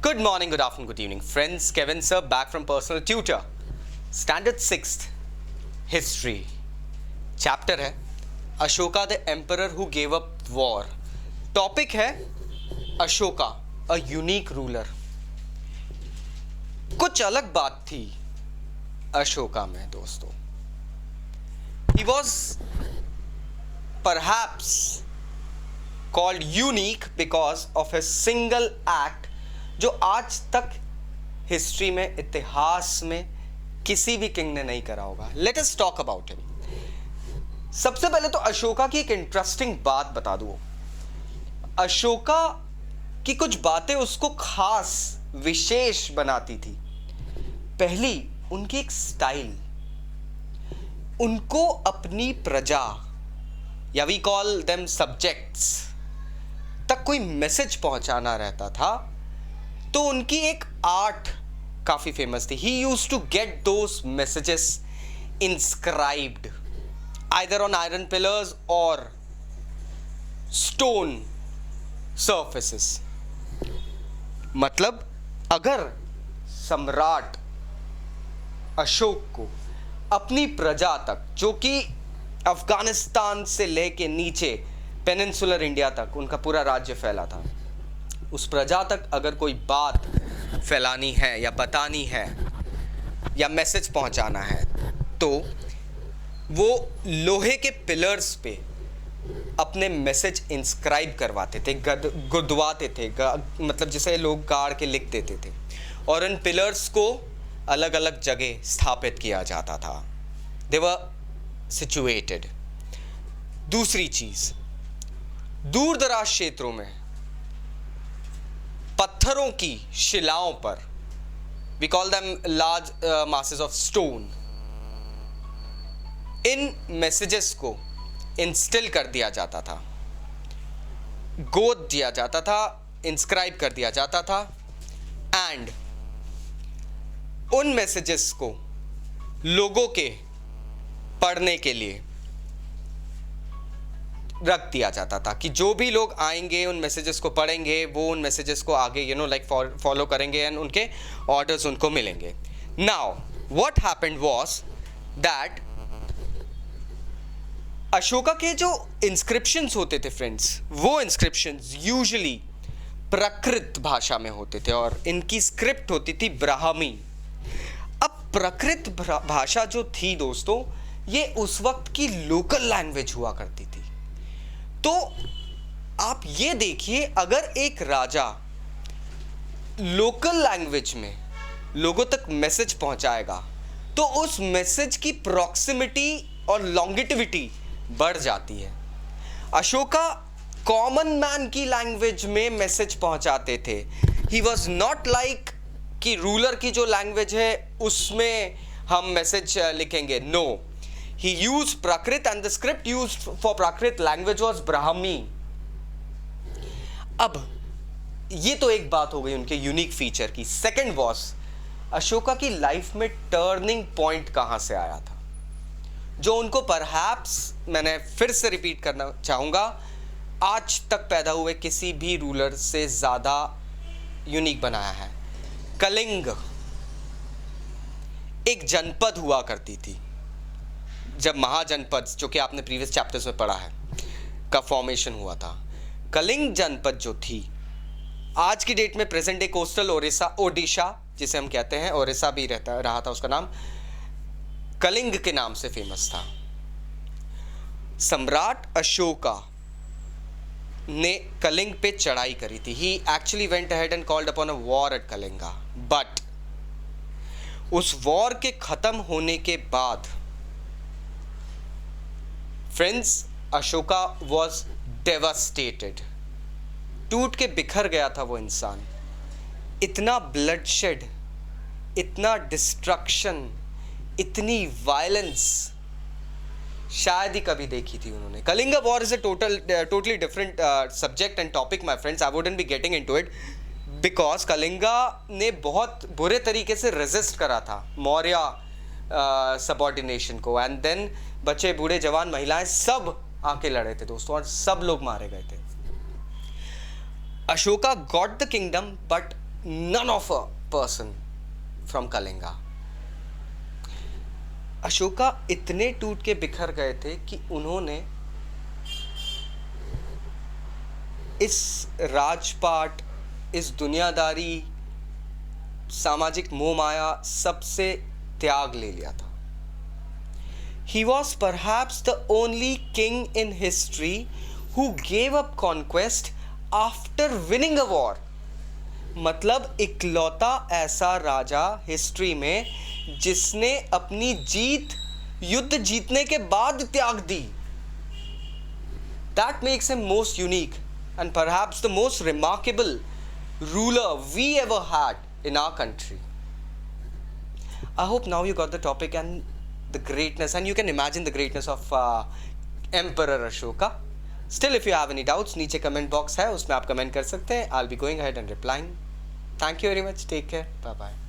Good morning, good afternoon, good evening, friends. Kevin sir back from Personal Tutor. Standard 6th History. Chapter है Ashoka the emperor who gave up war. Topic है Ashoka a unique ruler. कुछ अलग बात थी अशोका में दोस्तों. He was perhaps called unique because of his single act जो आज तक हिस्ट्री में, इतिहास में किसी भी किंग ने नहीं करा होगा. Let us talk about him. सबसे पहले तो अशोका की एक इंटरेस्टिंग बात बता दूं. अशोका की कुछ बातें उसको खास विशेष बनाती थी. पहली, उनकी एक स्टाइल. उनको अपनी प्रजा या वी कॉल देम सब्जेक्ट्स तक कोई मैसेज पहुंचाना रहता था तो उनकी एक आर्ट काफी फेमस थी. He used to get those messages inscribed either on iron pillars और स्टोन सर्फेसेस. मतलब अगर सम्राट अशोक को अपनी प्रजा तक, जो कि अफगानिस्तान से लेके नीचे पेनिनसुलर इंडिया तक उनका पूरा राज्य फैला था, उस प्रजा तक अगर कोई बात फैलानी है या बतानी है या मैसेज पहुंचाना है तो वो लोहे के पिलर्स पे अपने मैसेज इंस्क्राइब करवाते थे, गुदवाते थे, मतलब जिसे लोग गाड़ के लिख देते थे और इन पिलर्स को अलग अलग जगह स्थापित किया जाता था. दे वर सिचुएटेड. दूसरी चीज, दूर दराज क्षेत्रों में पत्थरों की शिलाओं पर, we call them large masses of stone, इन मैसेजेस को इंस्टिल कर दिया जाता था, गोद दिया जाता था, इंस्क्राइब कर दिया जाता था एंड उन मैसेजेस को लोगों के पढ़ने के लिए रख दिया जाता था कि जो भी लोग आएंगे उन मैसेजेस को पढ़ेंगे, वो उन मैसेजेस को आगे फॉलो करेंगे एंड उनके ऑर्डर्स उनको मिलेंगे. Now what happened was that Ashoka के जो इंस्क्रिप्शंस होते थे फ्रेंड्स, वो इंस्क्रिप्शंस यूजुअली प्राकृत भाषा में होते थे और इनकी स्क्रिप्ट होती थी ब्राह्मी. अब प्राकृत भाषा जो थी दोस्तों, ये उस वक्त की लोकल लैंग्वेज हुआ करती थी. तो आप ये देखिए, अगर एक राजा लोकल लैंग्वेज में लोगों तक मैसेज पहुंचाएगा तो उस मैसेज की प्रॉक्सिमिटी और लॉन्गिटिविटी बढ़ जाती है. अशोका कॉमन मैन की लैंग्वेज में मैसेज पहुंचाते थे. ही वॉज नॉट लाइक कि रूलर की जो लैंग्वेज है उसमें हम मैसेज लिखेंगे. No, he used Prakrit and the script used for Prakrit language was Brahmi. अब ये तो एक बात हो गई उनके यूनिक फीचर की. सेकंड वॉज अशोका की लाइफ में टर्निंग पॉइंट कहाँ से आया था जो उनको परहैप्स, मैंने फिर से रिपीट करना चाहूँगा, आज तक पैदा हुए किसी भी रूलर से ज़्यादा यूनिक बनाया है. कलिंग एक जनपद हुआ करती थी जब महाजनपद, जो कि आपने प्रीवियस चैप्टर्स में पढ़ा है, का फॉर्मेशन हुआ था. कलिंग जनपद जो थी आज की डेट में प्रेजेंट डे कोस्टल ओडिशा जिसे हम कहते हैं, ओडिशा भी रहा था, उसका नाम कलिंग के नाम से फेमस था. सम्राट अशोका ने कलिंग पे चढ़ाई करी थी. ही actually went ahead and called upon a war at Kalinga. But उस वॉर के खत्म होने के बाद फ्रेंड्स, अशोका वॉज डेवास्टेटेड. टूट के बिखर गया था वो इंसान. इतना ब्लडशेड, इतना डिस्ट्रक्शन, इतनी वायलेंस शायद ही कभी देखी थी उन्होंने. Kalinga war is a totally different subject and topic my friends. I wouldn't be getting into it because Kalinga ने बहुत बुरे तरीके से रेजिस्ट करा था मौर्य सबऑर्डिनेशन को एंड देन बच्चे, बूढ़े, जवान, महिलाएं सब आके लड़े थे दोस्तों और सब लोग मारे गए थे. Ashoka got the kingdom but none of a person from Kalinga. Ashoka इतने टूट के बिखर गए थे कि उन्होंने इस राजपाट, इस दुनियादारी, सामाजिक मोह माया सबसे त्याग ले लिया था. He was perhaps the only king in history who gave up conquest after winning a war. मतलब इकलौता ऐसा राजा हिस्ट्री में जिसने अपनी जीत युद्ध जीतने के बाद त्याग दी. That makes him most unique and perhaps the most remarkable ruler we ever had in our country. I hope now you got the topic and the greatness, and you can imagine the greatness of Emperor Ashoka. Still, if you have any doubts, नीचे comment box है, उसमें आप comment कर सकते हैं. I'll be going ahead and replying. Thank you very much. Take care. Bye bye.